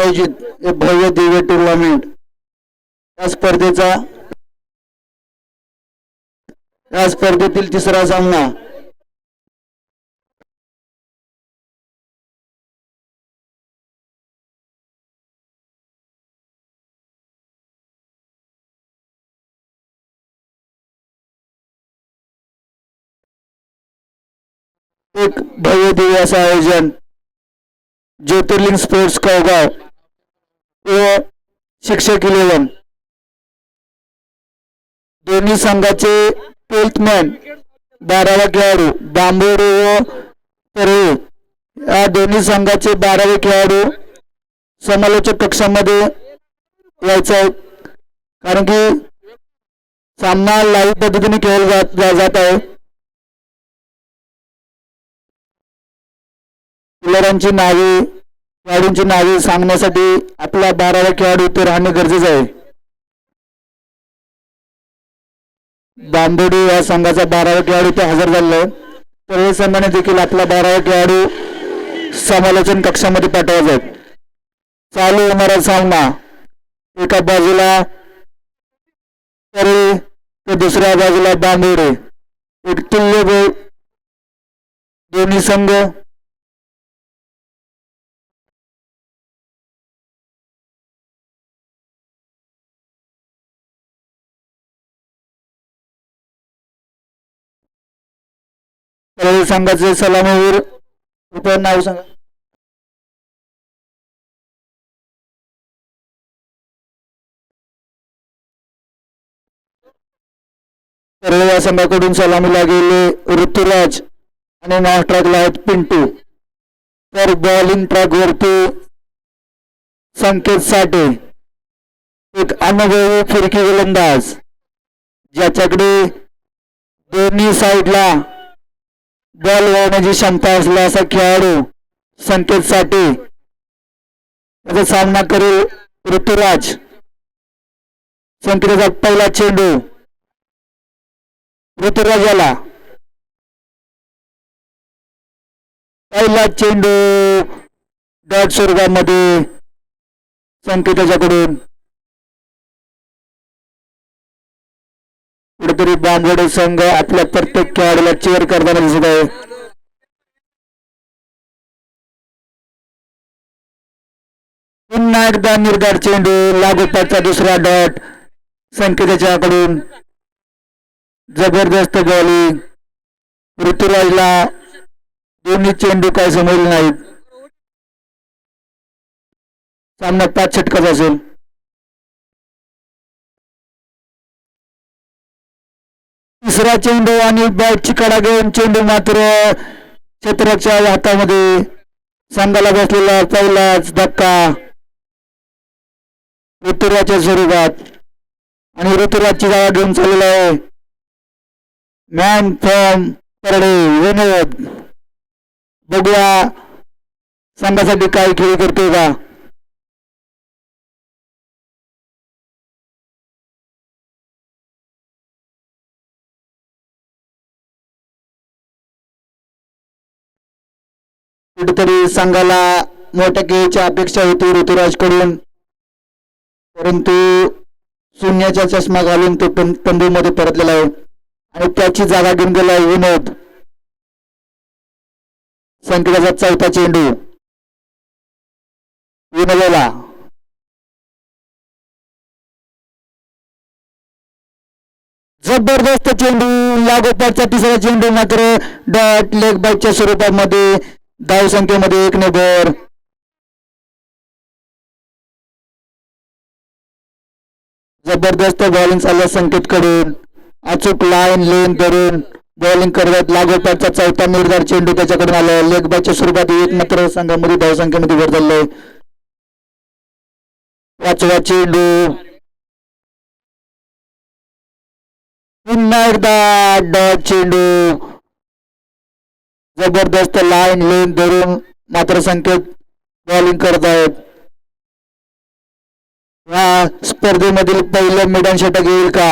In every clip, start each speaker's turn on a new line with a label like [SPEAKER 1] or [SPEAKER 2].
[SPEAKER 1] आयोजित एक भव्य दिव्य टुर्नामेंट या स्पर्धेतील तिसरा सामना एक भव्य दिव्य असं आयोजन ज्योतिर्लिंग स्पोर्ट्स कवगाव व शिक्षक 11 दोन्ही संघाचे 12th मॅन 12वा खेळाडू बांबोडे व तरे या दोन्ही संघाचे 12वे खेळाडू समालोचक कक्षामध्ये यायचं आहे कारण की सामना लाईव्ह पद्धतीने खेळला जात आहे. प्लेयरांची नावे खेळाडूंची नावे सांगण्यासाठी आपला 12वा खेळाडू इथे राहणे गरजेचं आहे. बांबोडी या संघाचा 12वा खेळाडू इथे हजर झालेला आहे तर हे संघाने देखील आपला 12वा खेळाडू समालोचन कक्षामध्ये पाठवायचा आहे. चालू होणारा सामना एका बाजूला तरे तर दुसऱ्या बाजूला बांबोडे एक तुल्य दोन्ही संघ संघाचे सलामीवीर कृपया नाव सांगा. तरे या संघाकडून सलामीला गेले ऋतुराज आणि नॉन ट्रॅकला आहेत पिंटू. तर बॉलिंग ट्रॅक वरती संकेत साठे एक अनुभवी फिरकी गोलंदाज ज्याच्याकडे दोन्ही साईडला बॉल वळवण्याची क्षमता असलेला असा खेळाडू संकेत साठे याचा सामना करेल ऋतुराज. संकेताचा पहिला चेंडू ऋतुराजाला पहिला चेंडू डॉट स्वरूपामध्ये संकेताच्याकडून. कुठेतरी बांबोडे संघ आपल्या प्रत्येक खेळाडूला चेअर करताना दिसत आहे. पुन्हा एकदा निर्धार चेंडू लागोपाठचा दुसरा डॉट संकेताच्याकडून. जबरदस्त बॉलिंग ऋतुराजला दोन्ही चेंडू काय समजले नाहीत. सामना 5 षटकाचा असेल. तिसरा चेंडू आणि बॅटची कडा घेऊन चेंडू मात्र क्षेत्ररक्षकाच्या हातामध्ये. संघाला बसलेला पहिलाच धक्का ऋतुराजच्या स्वरूपात आणि ऋतुराजची जागा घेऊन चाललेला आहे मॅन फ्रॉम परडे विनोद. बघूया संघासाठी काय खेळ करतोय का. कुठेतरी संघाला मोठ्या खेळीची अपेक्षा होती ऋतुराजकडून परंतु शून्याचा चष्मा घालून तो तंबूमध्ये परतलेला आहे आणि त्याची जागा घेऊन गेला आहे विनोद. संकेताचा चौथा चेंडू विनोदला. जबरदस्त चेंडू लागोपाठचा तिसरा चेंडू मात्र डॉट लेग बाईटच्या स्वरूपामध्ये धाव संख्येमध्ये 1 ने भर. जबरदस्त बॉलिंग चालल्या संकेतकडून. अचूक लाईन लेन धरून बॉलिंग करत लागोपाठचा चौथा निर्धार चेंडू त्याच्याकडून आला. लेग बाईटच्या स्वरूपात 1 मात्र संघामध्ये धाव संख्येमध्ये भर झालाय. 5वा चेंडू पुन्हा एकदा डॉट चेंडू. जबरदस्त लाईन लेन धरून मात्र संकेत बॉलिंग करत आहेत. या स्पर्धेमधील पहिलं मिडन षटक येईल का.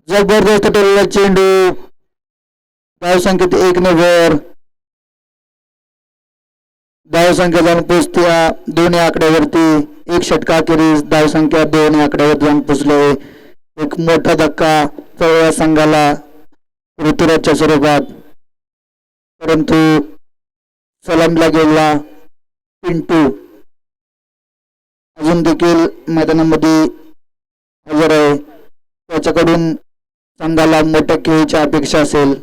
[SPEAKER 1] जबरदस्त ठरलेला चेंडू धावसंख्येत 1 ने वर. धावसंख्या जाऊन पोचत्या 2 या आकड्यावरती. एक षटकाखेरीज धावसंख्या 2 या आकड्यावरती जाऊन पोचले. एक मोठा धक्का पळव्या संघाला ऋतुराजच्या स्वरूपात, परंतु सलामीला गेला पिंटू अजून देखील मैदानामध्ये हजर आहे. त्याच्याकडून संघाला मोठ्या खेळीची अपेक्षा असेल.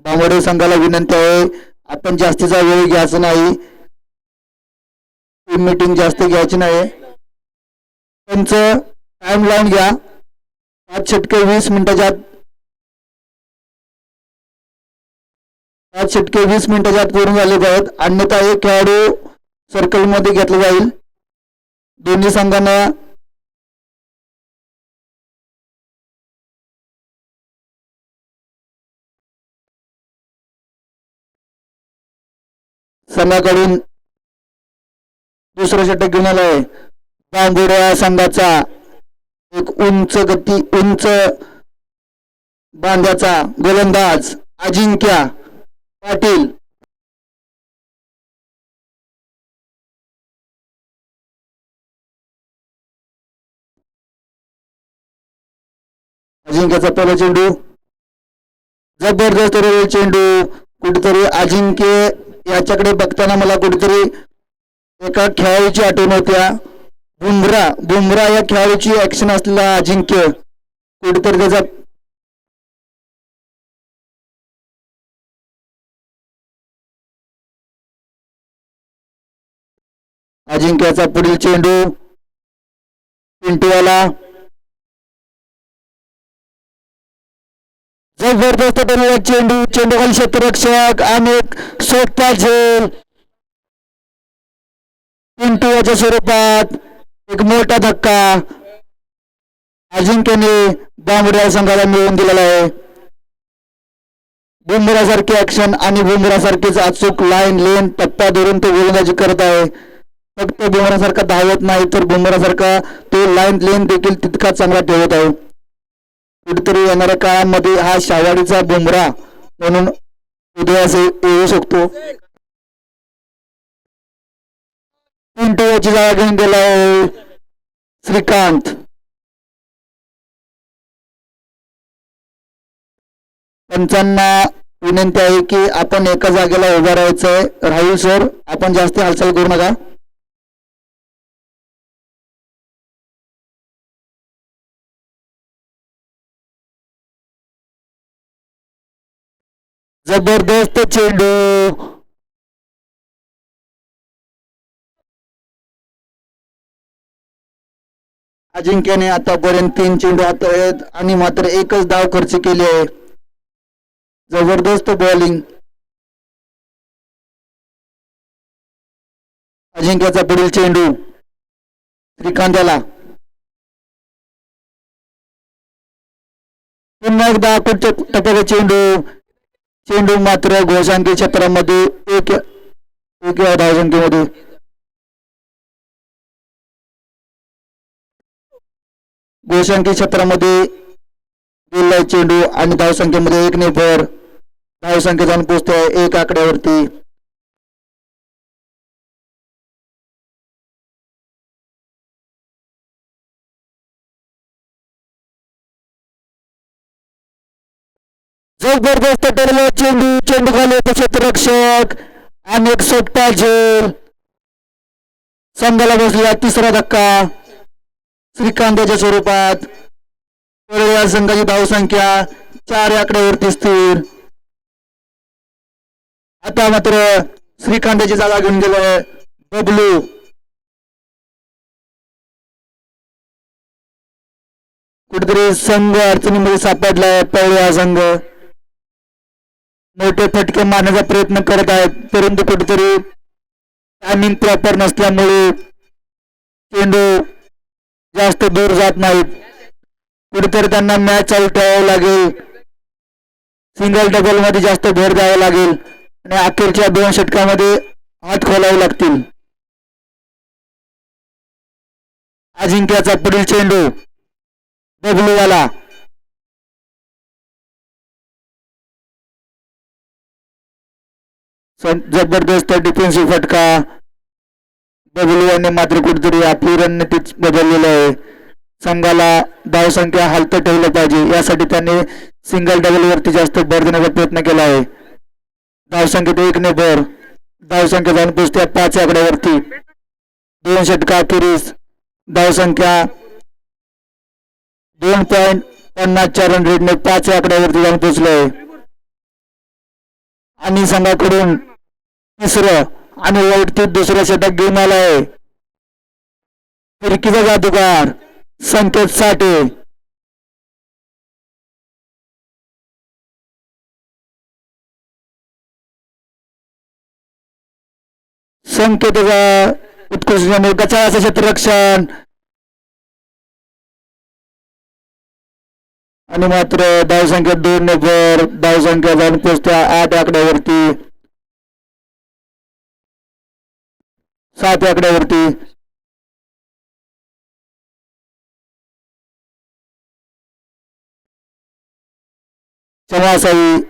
[SPEAKER 1] बांबोडे संघाला विनंती आहे, आपण जास्तीचा वेळ घ्यायचा नाही, टीम मीटिंग जास्त घ्यायची नाही. त्यांचं टाइम लावून घ्या. 5 षटके 20 मिनिटाच्या आत, 5 षटके 20 मिनिटाच्या आत पूर्ण झाले पाहिजेत, अन्यथा एक खेळाडू सर्कल मध्ये घेतला जाईल. दोन्ही संघांना संघाकडून दुसरं षटक घेऊन आलंय. बांबोड्या संघाचा एक उंच बांध्याचा गोलंदाज अजिंक्य पाटील. अजिंक्यचा पहिला चेंडू, जबरदस्त चेंडू. कुठेतरी अजिंक्य याच्याकडे बघताना मला कुठेतरी एका खेळाडूची आठवण होत्या. बुमरा या खेळाडूची ऍक्शन असलेला अजिंक्य कुठेतरी त्याचा अजिंक्याचा पुढील चेंडू पिंटूवाला. जबरदस्त चेंडू, खाली क्षेत्ररक्षक आणि एक सोपा झेल पिंटू याच्या स्वरूपात. एक मोठा धक्का अजिंक्यने बांबोड्या संघाला मिळवून दिलेला आहे. बुमरासारखी ऍक्शन आणि बुमरासारखीच अचूक लाईन लेन टप्पा धरून तो गोलंदाजी करत आहे. फक्त बुमरासारखा धावत नाही, तर बुमरासारखा तो लाईन लेन देखील तितका चांगला ठेवत आहे. कुठेतरी येणाऱ्या काळामध्ये हा शावाडीचा बुमरा म्हणून उदयास येऊ शकतो. पिंटू याची जागा घेऊन गेला आहे श्रीकांत. पंचांना विनंती आहे की आपण एका जागेला उभा राहायचंय. राहुल सर, आपण जास्त हालचाल करू नका. जबरदस्त चेंडू, अजिंक्यने आतापर्यंत 3 चेंडू हाताळलेत आणि मात्र एकच धाव खर्च केली आहे. जबरदस्त बॉलिंग. अजिंक्यचा पुढील चेंडू श्रीकांतला. पुन्हा एकदा टप्प्याचा चेंडू मात्र घोषांकी क्षेत्रामध्ये एक धावसंख्येमध्ये. घोषांकी क्षेत्रामध्ये गेलाय चेंडू आणि धावसंख्येमध्ये 1 ने भर. धावसंख्या जाऊन पोहोचते 1 आकड्यावरती. जबरदस्त टरला चेंडू खाली क्षेत्ररक्षक आणि एक सोपा झेल. संघाला बसला तिसरा धक्का श्रीकांतच्या स्वरूपात. या संघाची धावसंख्या 4 आकड्यावरती स्थिर. आता मात्र श्रीकांतची जागा घेऊन गेलाय बबलू. कुठेतरी संघ अडचणीमध्ये सापडलाय. पळवा संघ मोठे फटके मारण्याचा प्रयत्न करत आहेत, परंतु कुठेतरी टायमिंग प्रॉपर नसल्यामुळे चेंडू जास्त दूर जात नाहीत. कुठेतरी त्यांना मॅच चालू ठेवावं लागेल. सिंगल डबल मध्ये जास्त भर द्यावा लागेल आणि अखेरच्या 2 षटकामध्ये हात खोलावे लागतील. अजिंक्याचा पुढील चेंडू बबलूवाला. जबरदस्त डिफेन्सिव्ह फटका. बबलू यांनी मात्र कुठेतरी आपली रणनीतीच बदललेली आहे. संघाला धावसंख्या हलत ठेवलं पाहिजे यासाठी त्यांनी सिंगल डबल वरती जास्त भर देण्याचा प्रयत्न केला आहे. धावसंख्येत 1 ने भर. धावसंख्या जाऊन पोचत्या 5 आकड्यावरती. 2 षटका अखेरीस धावसंख्या 2.50 रन रेटने 5 आकड्यावरती जाऊन पोचलोय. आणि संघाकडून तिसरं आणि वैयक्तिक दुसरं षटक घेऊन आलाय फिरकीचा जादूगार संकेत साठे. संकेताचा उत्कृष्ट गचा असं क्षेत्ररक्षण आणि मात्र धावसंख्या 2 ने भर. धावसंख्या जाऊन पोचत्या 8 आकड्यावरती. 7 आकड्यावरती. समासाई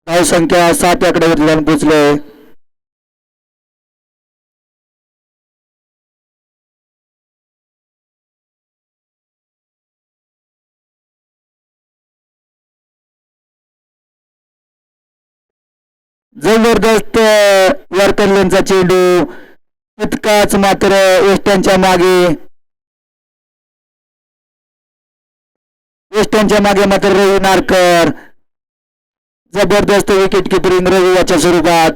[SPEAKER 1] धावसंख्या 7 आकड्यावरती जाऊन पोचलोय. जबरदस्त वरकरलेनचा चेंडू तितकाच मात्र वेस्टर्नच्या मागे मात्र रवी नारकर. जबरदस्त विकेट किपरिंग रवी याच्या स्वरूपात.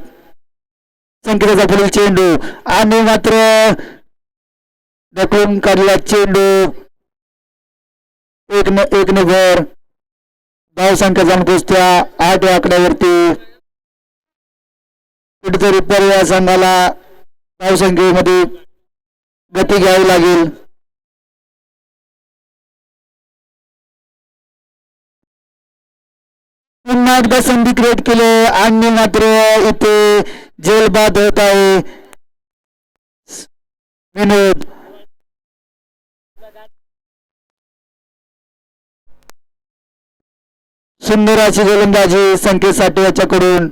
[SPEAKER 1] संकेताचा पुढील चेंडू आणि मात्र ढकलून काढला चेंडू 1 ने भर. धावसंख्या जाऊन पोचत्या 8 आकड्यावरती. कुठेतरी पर्याय संघाला धावसंख्येमध्ये गती घ्यावी लागेल. पुन्हा एकदा संधी क्रिएट केले आणि मात्र इथे जेलबाद होत आहे विनोद. सुंदर अशी गोलंदाजी संकेत साठे याच्याकडून.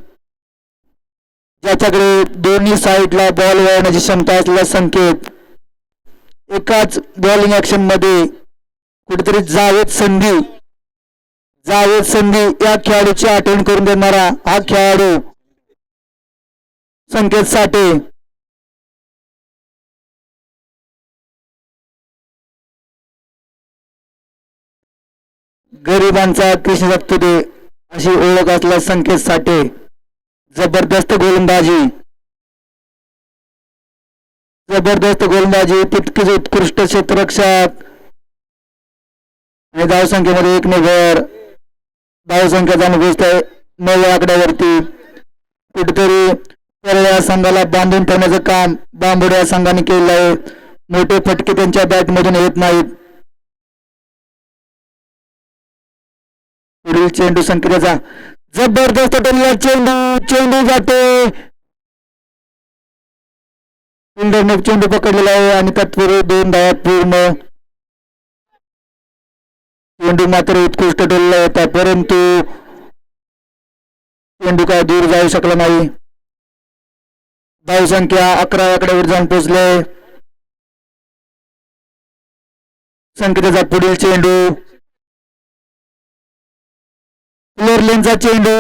[SPEAKER 1] ज्याच्याकडे दोन्ही साईडला बॉल वळवण्याची क्षमता असलेला संकेत एकाच बॉलिंग ऍक्शन मध्ये कुठेतरी जावेद संधी या खेळाडूची आठवण करून देणारा हा खेळाडू संकेत साठे. गरिबांचा कृष्ण सप्तुदे अशी ओळख असलेला संकेत साठे. जबरदस्त गोलंदाजी तितकीच उत्कृष्ट क्षेत्ररक्षक आणि धावसंख्येमध्ये 1 ने भर. धावसंख्या जाऊन पोचते 9 आकड्यावरती. कुठेतरी पर्याय संघाला बांधून ठेवण्याचं काम बांबोड्या संघाने केलेलं आहे. मोठे फटके त्यांच्या बॅटमधून येत नाहीत. पुढील चेंडू संकेताचा जबरदस्त चेंडू जाते. सुंदर चेंडू पकडलेला आहे आणि तत्पूर्वी 2 धावा पूर्ण. चेंडू मात्र उत्कृष्ट ठरलेला होता परंतु चेंडू काय दूर जाऊ शकला नाही. धावसंख्या 11 आकड्यावर जाऊन पोहोचले. संकेताचा पुढील चेंडू प्लेअर लेनचा चेंडू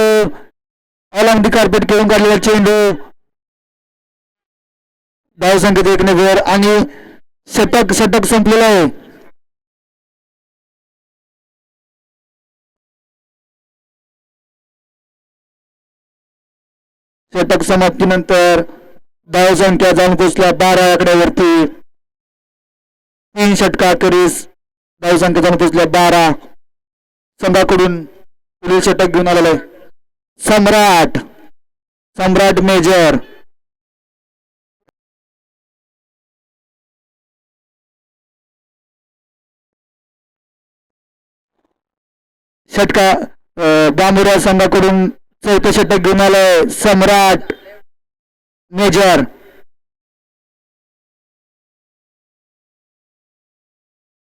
[SPEAKER 1] अलॉंग दी कार्पेट खेळून काढलेला चेंडू. धावसंख्येत 1 ने भर आणि षटक संपलेला आहे. षटक समाप्तीनंतर धावसंख्या जाऊन पोचल्या 12 आकड्यावरती. 3 षटका अखेरीस धावसंख्या जाऊन पोचल्या 12. संघाकडून पुढील षटक घेऊन आलेलं आहे सम्राट मेजर. षटका बांबुरा संघाकडून 4थं षटक घेऊन आलंय सम्राट मेजर.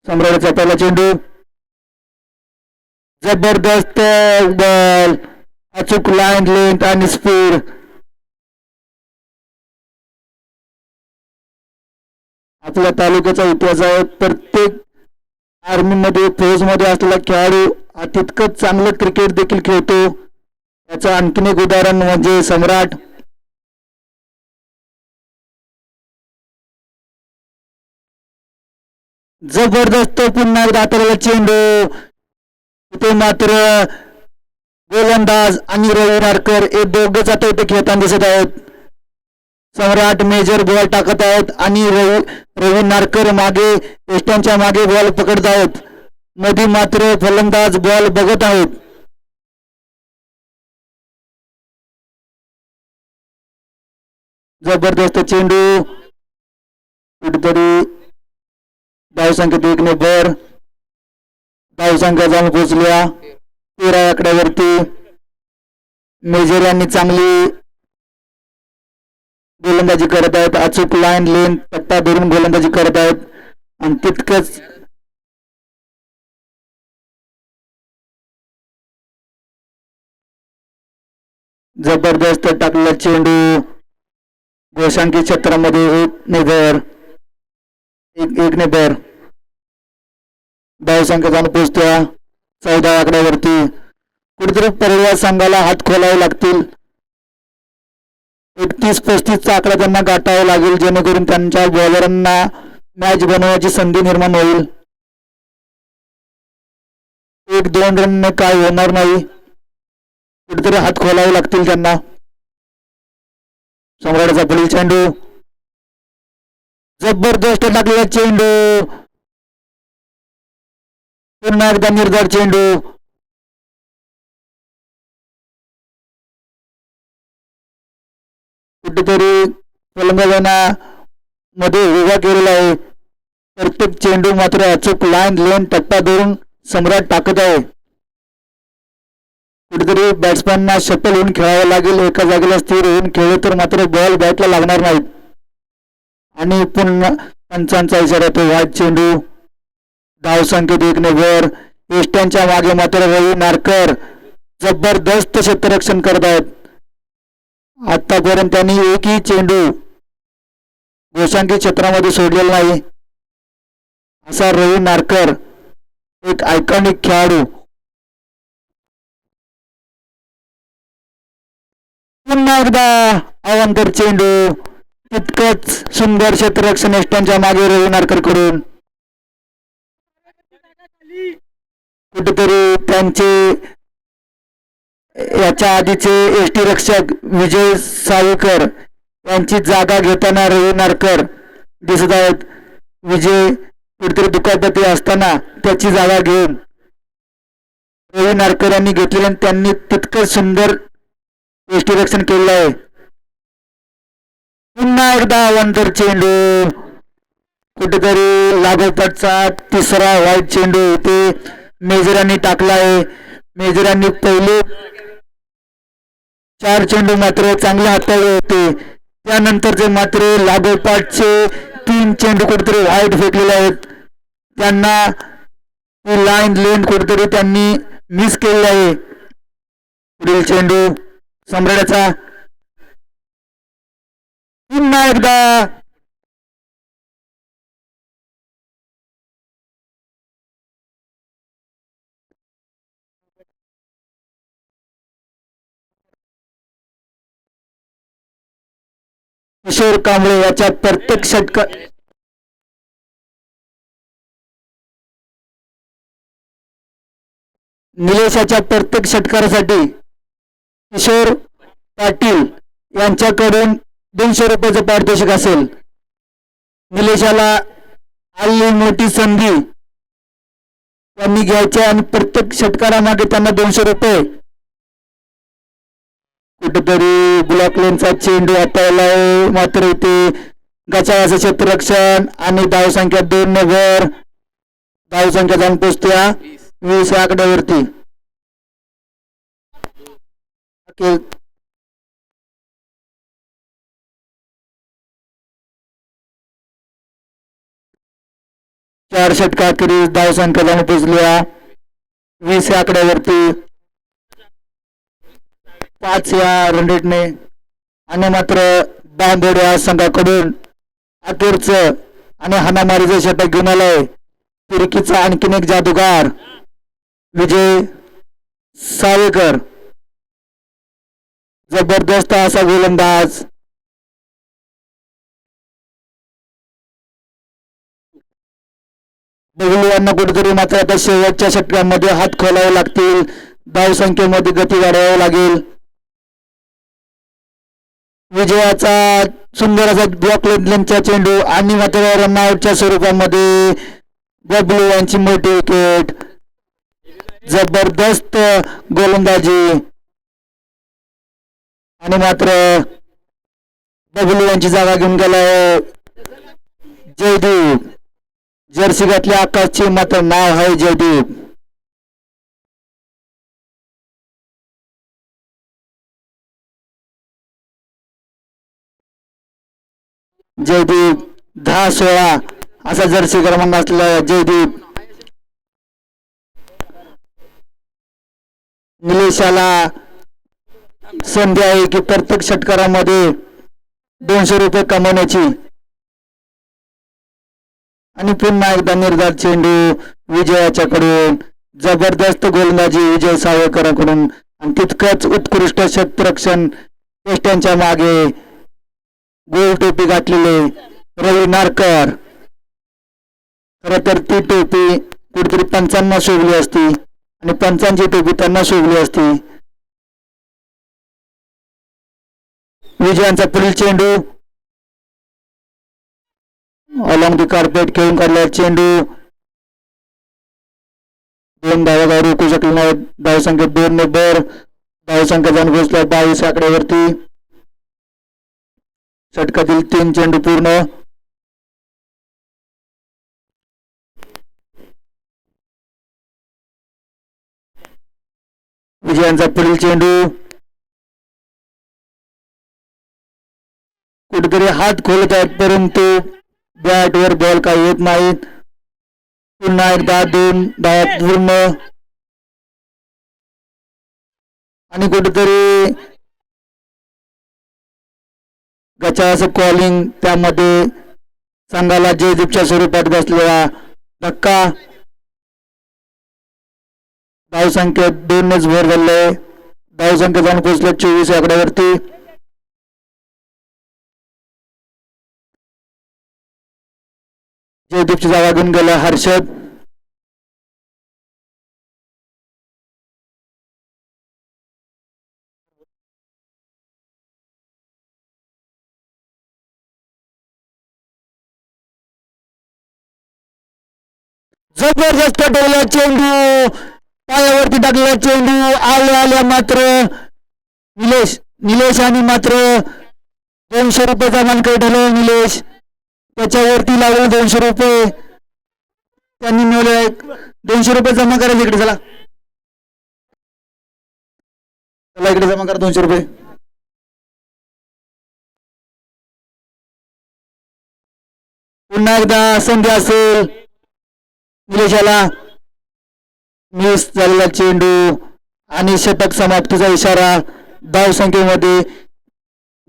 [SPEAKER 1] सम्राटचा पहिला चेंडू जबरदस्त बॉल अचूक लाईन लेंथ आणि स्पीड आपल्या तालुक्याचा इतिहास आहे. प्रत्येक आर्मीमध्ये फौजमध्ये असलेला खेळाडू हा तितकंच चांगलं क्रिकेट देखील खेळतो. याचं आणखीन एक उदाहरण म्हणजे सम्राट. जबरदस्त पुन्हा एकदा हाताळलेला चेंडू. इथे मात्र गोलंदाज आणि रवी नारकर हे दोघेच आता इथे खेळताना दिसत आहेत. सम्राट मेजर बॉल टाकत आहेत आणि रवी नारकर मागे एस्ट्यांच्या मागे बॉल पकडत आहेत. मध्ये मात्र फलंदाज बॉल बघत आहेत. जबरदस्त चेंडू. कुठेतरी धावसंख्येत 1 ने भर. धावसंख्या जाऊन पोहोचल्या 13 आकड्यावरती. मेजर यांनी चांगली गोलंदाजी करत आहेत. अचूक लाईन लेन पट्टा धरून गोलंदाजी करत आहेत आणि तितकंच जबरदस्त टाकलेला चेंडू. गोशांकी क्षेत्रामध्ये 1 ने भर. 1 ने भर. धावसंख्या जाऊन पोहोचत्या 14 आकड्यावरती. कुठेतरी पर्याय संघाला हात खोलावे लागतील. 31-35 आकडा त्यांना गाठावा लागेल जेणेकरून त्यांच्या बॉलरांना मॅच बनवण्याची संधी निर्माण होईल. 1-2 रनने काय होणार नाही. कुठेतरी हात खोलावे लागतील त्यांना. सम्राटचा पुढील चेंडू. जबरदस्त टाकलेला चेंडू. पुन्हा एकदा निर्धार चेंडू. कुठेतरी फलंदाजांना मध्ये उभा केलेला आहे. प्रत्येक चेंडू मात्र अचूक लाईन लेन टप्पा धरून सम्राट टाकत आहे. कुठेतरी बॅट्समॅनना शटल होऊन खेळावं लागेल. एका जागेला स्थिर होऊन खेळले तर मात्र बॉल बॅटला लागणार नाहीत. आणि पुन्हा पंचांचा इशारा तो वाईट चेंडू. धावसंख्येत 1 ने भर. एस्ट्यांच्या मागे मात्र रवी नारकर जबरदस्त क्षेत्ररक्षण करत आहेत. आतापर्यंत त्यांनी एकही चेंडू गोशांकी क्षेत्रामध्ये सोडलेला नाही. असा रवी नारकर एक आयकॉनिक खेळाडू. पुन्हा एकदा अवांतर चेंडू. तितकंच सुंदर क्षेत्ररक्षण एस्ट्यांच्या मागे रवी नारकर कडून. कुठेतरी त्यांचे याच्या आधीचे एसटी रक्षक विजय सावेकर यांची जागा घेताना रवी नारकर दिसत आहेत. विजय कुठेतरी दुखापती असताना त्याची जागा घेऊन रवी नारकर यांनी घेतलेले आणि त्यांनी तितकं सुंदर यष्टीरक्षण केलेलं आहे. पुन्हा एकदा अवांतर चेंडू. कुठेतरी लागोपाठचा तिसरा वाईट चेंडू इथे मेजरांनी टाकला आहे. मेजरांनी पहिले 4 चेंडू मात्र चांगले हाताळले होते. त्यानंतरचे मात्र लागोपाठचे 3 चेंडू कुठेतरी वाईट फेकलेले आहेत. त्यांना लाईन लेन कुठेतरी त्यांनी मिस केलेला आहे. पुढील चेंडू सम्राटाचा. पुन्हा एकदा किशोर कांबळे याच्या प्रत्येक षटकार निलेशाच्या प्रत्येक षटकारासाठी किशोर पाटील यांच्याकडून 200 रुपयाचं पारितोषिक असेल. निलेशाला आली मोठी संधी त्यांनी घ्यायची आणि प्रत्येक षटकारामागे त्यांना 200 रुपये. कुठेतरी ब्लॉक लेनचा चेंडू हाताळला मात्र इथे गचाळाचं क्षेत्ररक्षण आणि धावसंख्या 2 ने भर. धावसंख्या जाऊन पोचत्या 20 आकड्यावरती. 4 षटकाखेरीज धावसंख्या जाऊन पोचल्या 20 आकड्यावरती. 5 या रन रेटने आणि मात्र बांदोड या संघाकडून अखेरचं आणि हाणामारीचा षटक घेऊन आलाय फिरकीचा आणखीन एक जादूगार विजय सावेकर. जबरदस्त असा गोलंदाज. बघलू यांना कुठेतरी मात्र आता शेवटच्या षटकांमध्ये हात खोलावे लागतील. धावसंख्येमध्ये गती वाढवावी लागेल. विजयाचा सुंदर असा ब्लॉक लेंथचा चेंडू आणि मात्र रनआउटच्या स्वरूपामध्ये बबलू यांची मोठी विकेट. जबरदस्त गोलंदाजी आणि मात्र बबलू यांची जागा घेऊन गेलाय जयदीप. जर्सी घातल्या आकाशचे मात्र नाव आहे जयदीप. जयदीप 10-16 असा जर्सी क्रमांक असलेला जयदीप. निलेशाला संधी आहे की प्रत्येक षटकारामध्ये 200 रुपये कमवण्याची. आणि पुन्हा एकदा निर्धार चेंडू विजयाच्याकडून. जबरदस्त गोलंदाजी विजय सावेकरांकडून आणि तितकंच उत्कृष्ट षटरक्षण टेस्टांच्या मागे गोल टोपी घातलेले रवी नारकर. खरं तर ती टोपी कुठेतरी पंचांना शोभली असती आणि पंचांची टोपी त्यांना शोभली असती. विजयांचा पुढील चेंडू अलॉंग दी कार्पेट खेळून काढला चेंडू. 2 धावा रोखू शकले नाही. धावसंख्या 2 ने भर. धावसंख्या जाऊन पोहोचला 22 आकड्यावरती. षटकातील 3 चेंडू पूर्ण. विजयांचा पुढील चेंडू कुठेतरी हात खोलत आहेत परंतु बॅटवर बॉल काही येत नाहीत. पुन्हा एकदा 2 धावा पूर्ण आणि कुठेतरी गचाचं कॉलिंग त्यामध्ये संघाला जयदीपच्या स्वरूपात बसलेला धक्का. धावसंख्येत 2नेच भर झाले. धावसंख्या जाऊन पोहोचले 24 आकड्यावरती. जयदीपची जागा घेऊन गेला हर्षद. जबरदस्त डोला चेंडू पायावरती टाकलेला चेंडू आल्या मात्र निलेश आणि मात्र 200 रुपयाचा मानकरी ठरला निलेश. त्याच्यावरती लागले 200 रुपये त्यांनी मिळवले. 200 रुपये जमा करायचे इकडे. चला इकडे जमा करा 200 रुपये. पुन्हा एकदा संधी असेल निलेशाला. मिस झालेला चेंडू आणि षटक समाप्तीचा इशारा. धावसंख्येमध्ये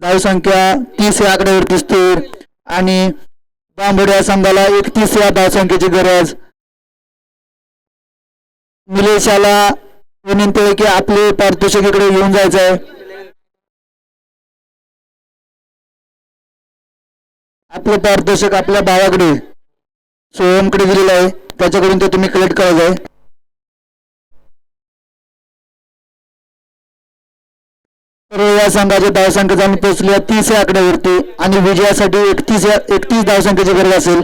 [SPEAKER 1] धावसंख्या 30 या आकड्यावर दिसते आणि बांबोड्या संघाला 31 या धावसंख्येची गरज. निलेशाला विनंती आहे की आपले पारितोषिक इकडे घेऊन जायचं आहे. आपलं पारितोषिक आपल्या भावाकडे सोहमकडे दिलेलं आहे. त्याच्याकडून ते तुम्ही कलेक्ट करायचं आहे. तर या संघाचे धावसंख्या जाऊन पोहोचली 30 या आकड्यावरती आणि विजयासाठी 31 धावसंख्येची गरज असेल.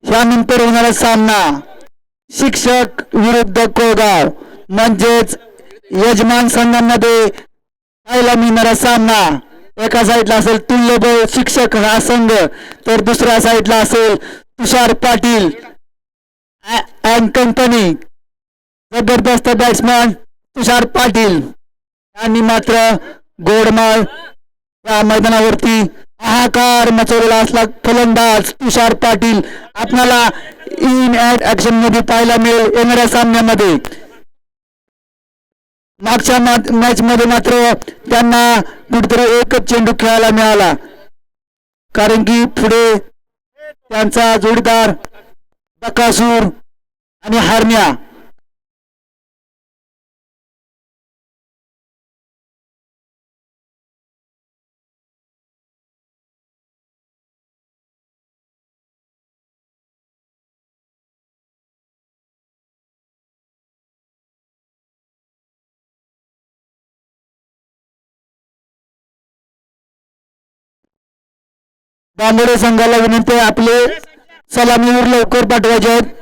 [SPEAKER 1] यानंतर होणारा सामना शिक्षक विरुद्ध कोळगाव म्हणजेच यजमान संघांमध्ये पाहायला मिळणारा सामना. एका साईडला असेल तुल्यबळ शिक्षक हा संघ तर दुसऱ्या साईडला असेल तुषार पाटील अँड कंपनी. जबरदस्त बॅट्समॅन तुषार पाटील यांनी मात्र गोडमाळ या मैदानावरती हाहाकार मचवलेला असला फलंदाज तुषार पाटील आपल्याला इन ऍक्शन मध्ये पाहायला मिळेल येणाऱ्या सामन्यामध्ये. मागच्या मॅच मध्ये मात्र त्यांना कुठेतरी एकच चेंडू खेळायला मिळाला, कारण की पुढे त्यांचा जोडीदार बकासूर आणि हार्निया बांबोडे संघाला विनंती आपले सलामीवर लवकर पाठवायचे आहेत.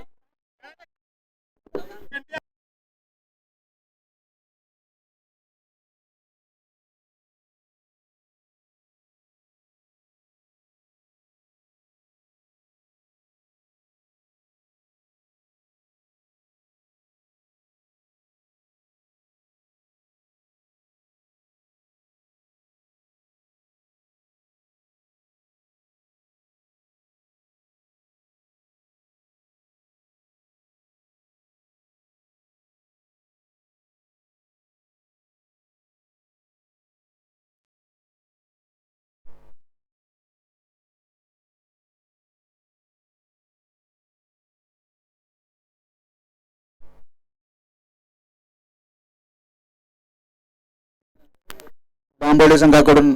[SPEAKER 1] बांबोडे संघाकडून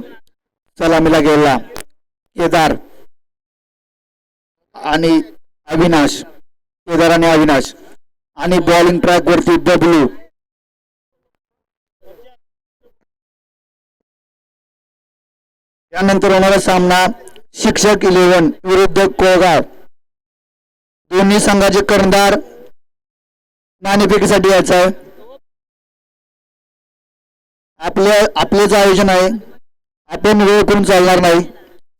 [SPEAKER 1] सलामीला गेला केदार आणि अविनाश, केदार आणि अविनाश आणि बॉलिंग ट्रॅक वरती बबलू. त्यानंतर होणारा सामना शिक्षक 11 विरुद्ध कोळगाव. दोन्ही संघाचे कर्णधार नाणेफेकीसाठी यायचं आहे. आपलेच आयोजन आहे, आपण वेळ करून चालणार नाही.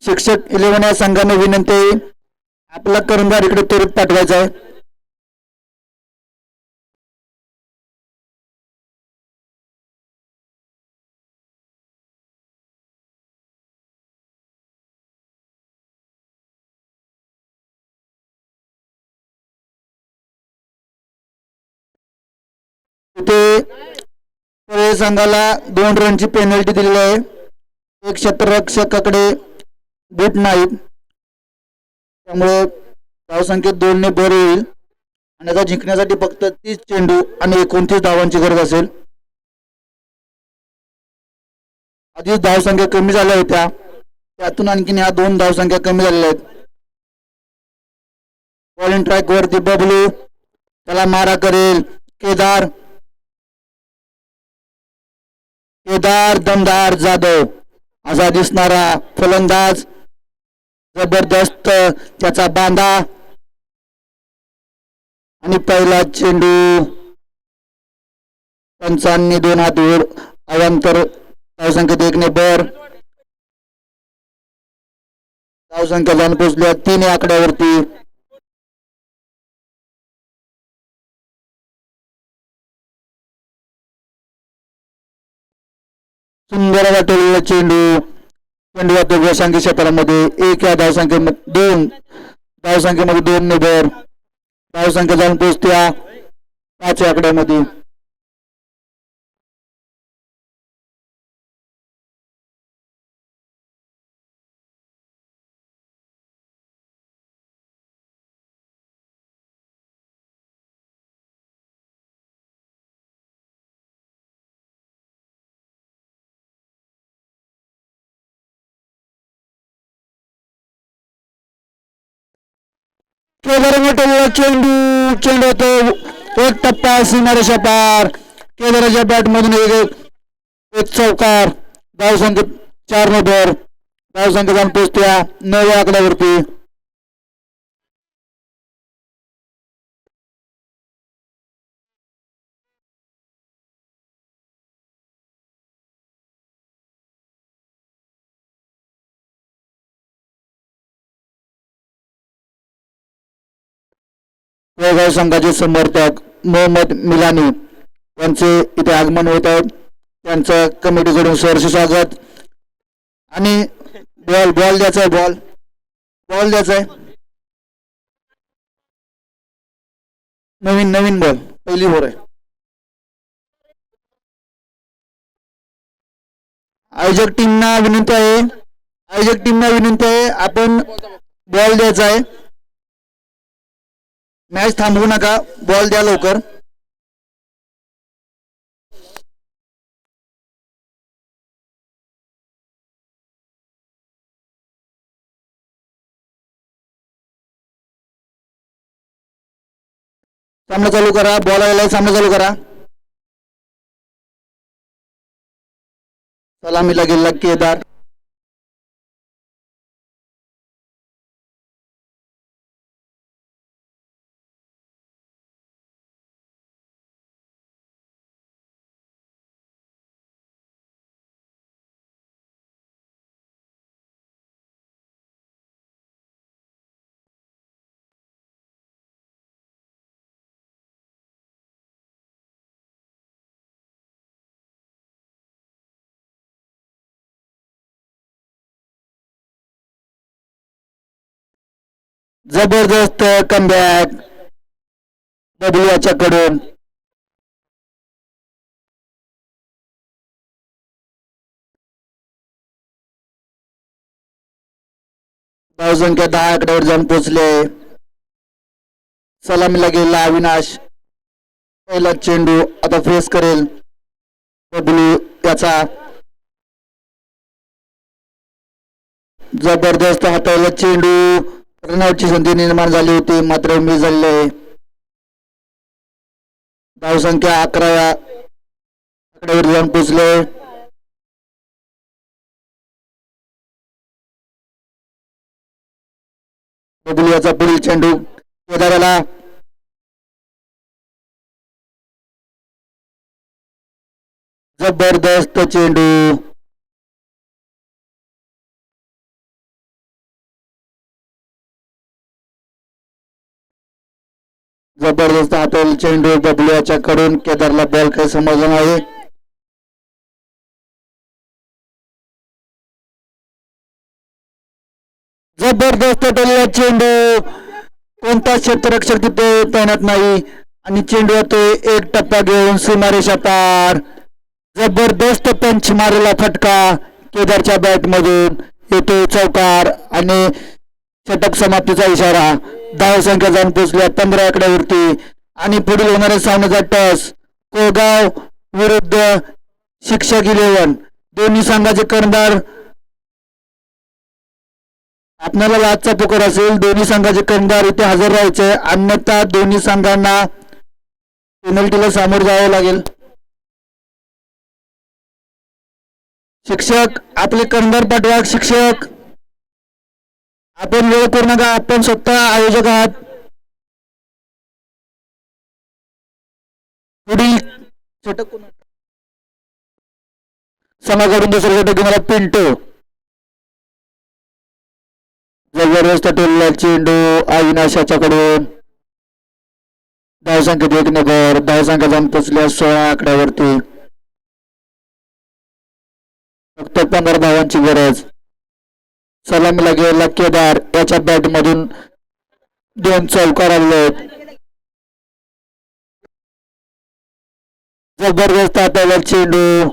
[SPEAKER 1] शिक्षक 11 या संघाने विनंती आहे आपला कर्णधार इकडे त्वरित पाठवायचा आहे. तिथे संघाला 2 रनची पेनल्टी दिलेली आहे. एक क्षेत्ररक्षकाकडे बूट नाहीत, त्यामुळे धावसंख्येत 2 ने भर होईल आणि आता जिंकण्यासाठी फक्त 30 चेंडू आणि 29 धावांची गरज असेल. आधीच धावसंख्या कमी झाल्या होत्या, त्यातून आणखीन ह्या 2 धावसंख्या कमी झालेल्या आहेत. बॉलिंग ट्रॅक वरती बबलू, त्याला मारा करेल केदार. केदार दमदार जाधव असा दिसणारा फलंदाज, जबरदस्त त्याचा बांधा आणि पहिला चेंडू पंचांनी 2 हात वर अवांतर. धावसंख्येत 1 ने भर. धावसंख्या जाऊन पोहोचल्या 3 या आकड्यावरती. सुंदर वाटलेला चेंडू चेंडू गोसांगी क्षेत्रामध्ये 1 या धावसंख्येमध्ये 2 धावसंख्येमध्ये 2 ने भर. धावसंख्या जाऊन पोहोचत्या 5 या आकड्यामध्ये. चेंडू चेंडू होतो एक टप्पा सीमारेषा पार. केदाराच्या बॅट मधून एक चौकार. धावसंख्या 4 ने भर. धावसंख्या जाऊन पोहोचत्या 9 या आकड्यावरती. कोळगाव संघाचे समर्थक मोहम्मद मिलानी यांचे इथे आगमन होत आहे. त्यांचं कमिटीकडून सहर्ष स्वागत. आणि बॉल बॉल द्यायचा आहे, बॉल बॉल द्यायचा आहे, नवीन नवीन बॉल, पहिली ओव्हर आहे. आयोजक टीमना विनंती आहे, आयोजक टीमना विनंती आहे, आपण बॉल द्यायचा आहे. मॅच थांबवू नका, बॉल द्या लवकर. सामना चालू करा, बॉल आलेला, सामना चालू करा. सलामीला गेला केदार. जबरदस्त कमबॅक बबलू याच्याकडून. धावसंख्या 10 आकड्यावर जाऊन पोहोचले. सलामीला गेला अविनाश. पहिला चेंडू आता फेस करेल बबलू याचा. जबरदस्त हाताळला चेंडू. रनआउटची संधी निर्माण झाली होती, मात्र मिस झाले. धावसंख्या 11 आकड्यावर जाऊन पोहोचले. बबलू याचा पुढील चेंडू केदाराला. जबरदस्त चेंडू. जबरदस्त हाताळला चेंडू बबलू याच्याकडून. केदारला बॉल काही समजला नाही. जबरदस्त टोलला चेंडू. कोणता क्षेत्ररक्षक तिथे तैनात नाही आणि चेंडू तो एक टप्पा घेऊन सीमारेषा पार. जबरदस्त पंच मारलेला फटका केदारच्या बॅट मधून येतो चौकार आणि षटक समाप्तीचा इशारा. धावसंख्या जाऊन पोहोचल्या 15 आकड्यावरती आणि पुढील होणाऱ्या सामन्याचा टस कोगाव विरुद्ध शिक्षक 11. दोन्ही संघाचे कर्णधार. आपल्याला लाचचा पुकार असेल, दोन्ही संघाचे कर्णधार इथे हजर राहायचे, अन्यथा दोन्ही संघांना पेनल्टीला सामोरं जावं लागेल. शिक्षक आपले कर्णधार पाठवा. शिक्षक आपण वेळ करू नका, आपण स्वतः आयोजक आहात. पुढील षटक समाकडून दुसरं षटक मला पिंटो. जबरदस्त टोलला चेंडू अविनाश याच्याकडून. धावसंख्येत 1 नंबर. धावसंख्या जाऊन पोचल्या 16 आकड्यावरती. फक्त 15 धावांची गरज. सलामीला गेला केदार. याच्या बॅट मधून 2 चौकार आले. जबरदस्त हाताळला चेंडू.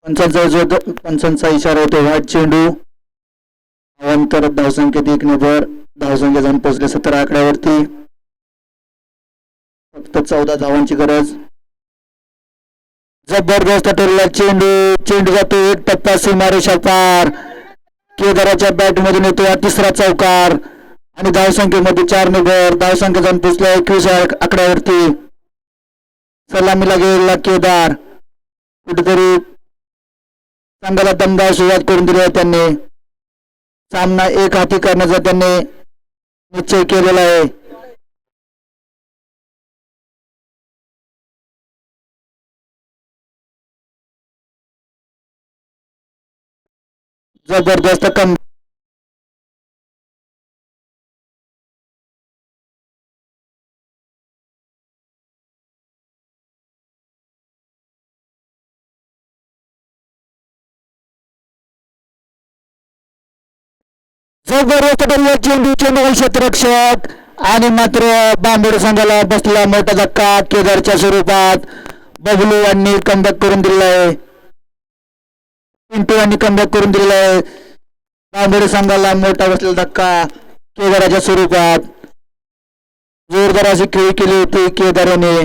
[SPEAKER 1] पंचांचा इशारा होतो. वाट चेंडू अवंतर. धावसंख्येत 1 नंबर. धावसंख्या जाऊन पोहोचले 17 आकड्यावरती. फक्त 14 धावांची गरज. जबरदस्त टोलला चेंडू. चेंडू जातो 1 टप्पा सीमारेषा पार. केदाराच्या बॅट मधून येतो 3रा चौकार आणि धावसंख्येमध्ये 4 नंबर धावसंख्या जाऊन पोचल्या 21 आकड्यावरती. सलामीला गेलेला केदार कुठेतरी संघाला दमदार सुरुवात करून दिली आहे. त्यांनी सामना एक हाती करण्याचा त्यांनी निश्चय केलेला आहे. जबरदस्त कम जबरदस्त चेंडू चेंडू क्षेत्ररक्षक आणि मात्र बांबोड संघाला बसला मोठा धक्का केदारच्या स्वरूपात. बबलू यांनी कमबॅक करून दिलेला आहे. पिंटू यांनी कमबॅक करून दिलेला आहे. बांबोड संघाला मोठा बसलेला धक्का केदाराच्या स्वरूपात. जोरदार अशी खेळी केली होती केदाराने.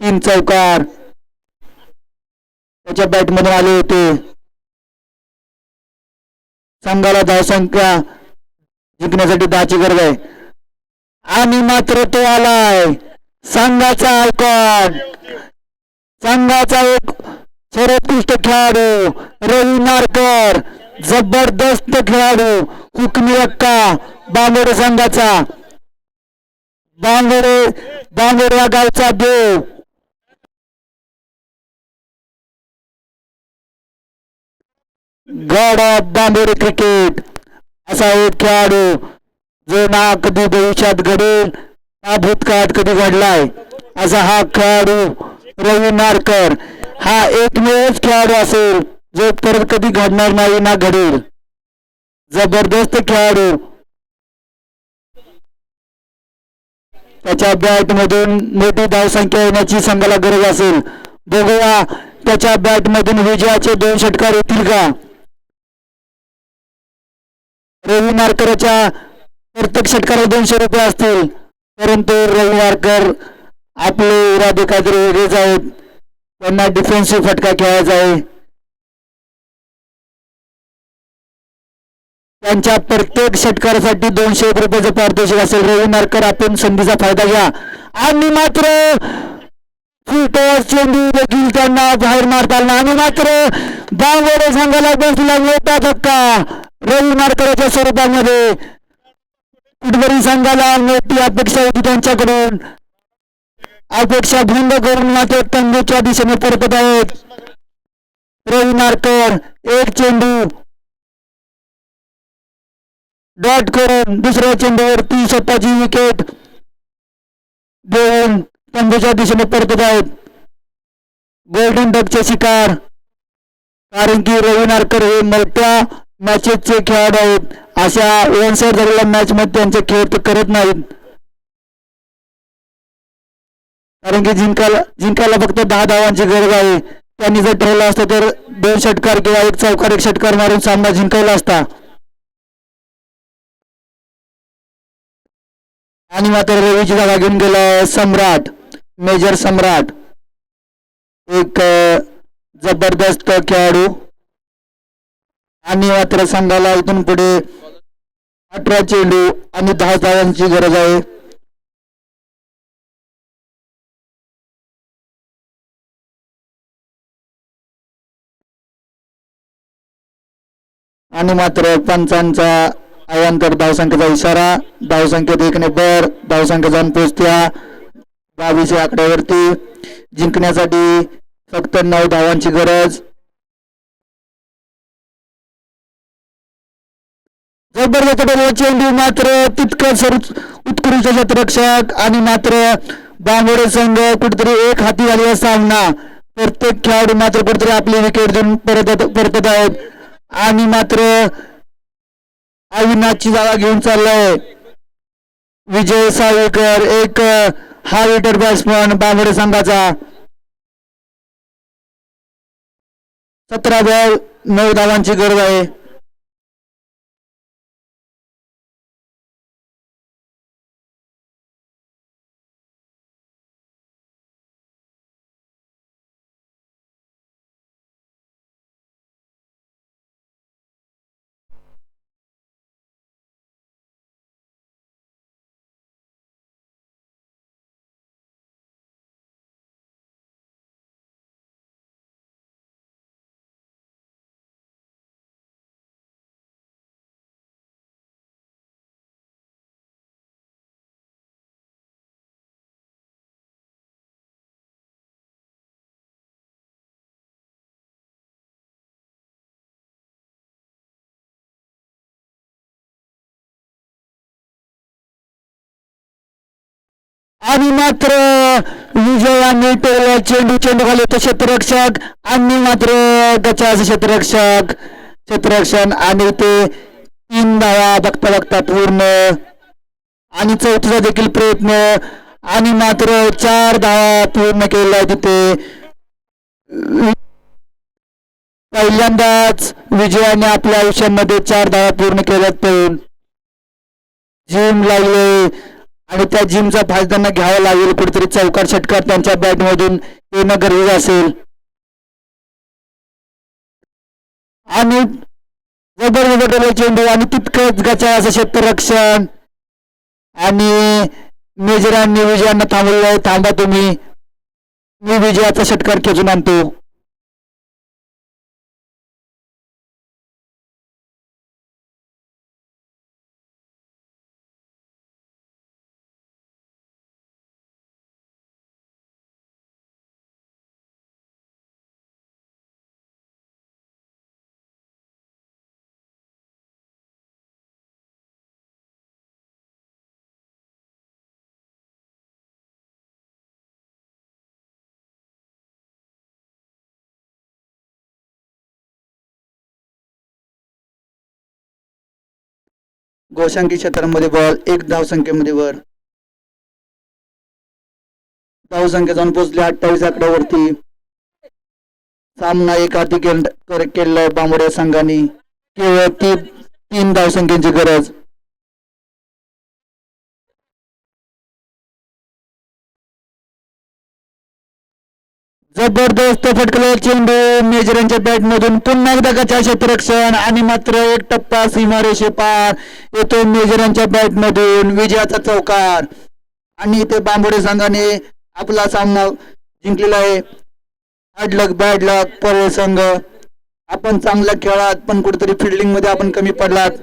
[SPEAKER 1] 3 चौकार त्याच्या बॅटमधून आले होते. संघाला धावसंख्या जिंकण्यासाठी 10ची गरज आहे आणि मात्र तो आलाय संघाचा आयकॉन, संघाचा एक सर्वोत्कृष्ट खेळाडू रवी नारकर. जबरदस्त खेळाडू हुकमी अक्का बांगोडे संघाचा. बांगोडे या गावचा देव. गॉड ऑफ बांबोडे क्रिकेट असा एक खेळाडू जो ना कधी भविष्यात घडेल ना भूतकाळात कधी घडलाय असा हा खेळाडू रवी नारकर. हा एकमेवच खेळाडू असेल जो परत कधी घडणार नाही ना घडेल. जबरदस्त खेळाडू. त्याच्या बॅट मधून मोठी धावसंख्या येण्याची संघाला गरज असेल. बघूया त्याच्या बॅट मधून विजयाचे 2 षटकार येतील का. रवी नारकरच्या प्रत्येक षटकाला 200 रुपये असतील परंतु रवी नारकर आपले इरादे काहीतरी वेगळेच आहेत. त्यांना डिफेन्सिव्ह फटका खेळायचा आहे. त्यांच्या प्रत्येक षटकारासाठी 200 रुपयाचं पारितोषिक असेल. रवी नारकर आपण संधीचा फायदा घ्या आणि मात्र चेंडू देखील त्यांना बाहेर मारता आला आणि मात्र बांगोडे संघाला बसला मोठा धक्का रवी नारकरच्या स्वरूपामध्ये. कुठेतरी संघाला मोठी अपेक्षा होती त्यांच्याकडून. अपेक्षा भंग करून मात्र तंबूच्या दिशेने परतत आहेत रवी नारकर. एक चेंडू डॉट करून दुसऱ्या चेंडूवरती स्वतःची विकेट देऊन तंबूच्या दिशेने परतत आहेत. गोल्डन डकचे शिकार. कारण की रवी नारकर हे मोठ्या मॅचेसचे खेळाडू आहेत. अशा ओनसाइड झालेल्या मॅच मध्ये त्यांचे खेळ ते करत नाहीत. कारण की जिंकायला फक्त 10 धावांची गरज आहे. त्यांनी जर ठरवलं असतं तर 2 षटकार किंवा 1 चौकार 1 षटकार मारून सामना जिंकवला असता. आणि मात्र रवीची जागा घेऊन गेला सम्राट, मेजर सम्राट. एक जबरदस्त खेळाडू आणि मात्र संघाला इथून पुढे 18 चेंडू आणि 10 धावांची गरज आहे. आणि मात्र पंचांचा अवांतर धावसंख्येचा इशारा. धावसंख्येत 1 ने बर धावसंख्या जाऊन पोहोचत्या 22 आकड्यावरती. जिंकण्यासाठी फक्त 9 धावांची गरज. जबरदस्त चेंडू मात्र तितकंच उत्कृष्ट क्षेत्ररक्षक आणि मात्र बांगोडे संघ कुठेतरी एक हाती झालेला सामना. प्रत्येक खेळाडू मात्र कुठेतरी आपली विकेट देऊन परतत आहेत आणि मात्र अविनाशची जागा घेऊन चाललाय विजय सावेकर. एक हा हिटर बॅट्समन बांगोडे संघाचा. 17 बॉल 9 धावांची गरज आहे. आणि मात्र विजयाने टोळला चेंडू चेंडू खाली होतो क्षेत्ररक्षक आणि मात्र गचाचं क्षेत्ररक्षण आणि ते 3 धावा बघता बघता पूर्ण आणि चौथीचा देखील प्रयत्न आणि मात्र 4 धावा पूर्ण केला तिथे पहिल्यांदाच विजयाने आपल्या आयुष्यामध्ये 4 धावा पूर्ण केल्यात पण जिम लागले आणि त्या जिमचा फायदा त्यांना घ्यावा लागेल कुठेतरी चौकार षटकार त्यांच्या बॅटमधून येणं गरजेचं असेल आणि जबरदस्त चेंडू आणि तितकंच गचा असं क्षेत्ररक्षण आणि मेजरांनी विजयांना थांबवलंय थांबा तुम्ही मी विजयाचा षटकार खेचून आणतो गोशांकी क्षेत्रामध्ये बॉल 1 धावसंख्येमध्ये वर धावसंख्या जाऊन पोहोचली 28 आकड्यावरती सामना एक हाती केलाय बांबोड्या संघाने केवळ 3 धावसंख्येची गरज जबरदस्त फटकला चेंडू मेजरांच्या बॅट मधून पुन्हा एकदा गचा क्षेत्ररक्षण आणि मात्र एक टप्पा सीमारेषे पार येतो मेजरांच्या बॅट मधून विजयाचा चौकार आणि इथे बांबोडे संघाने आपला सामना जिंकलेला आहे हार्ड लक बॅड लक पर्व संघ आपण चांगला खेळात पण कुठेतरी फिल्डिंग मध्ये आपण कमी पडलात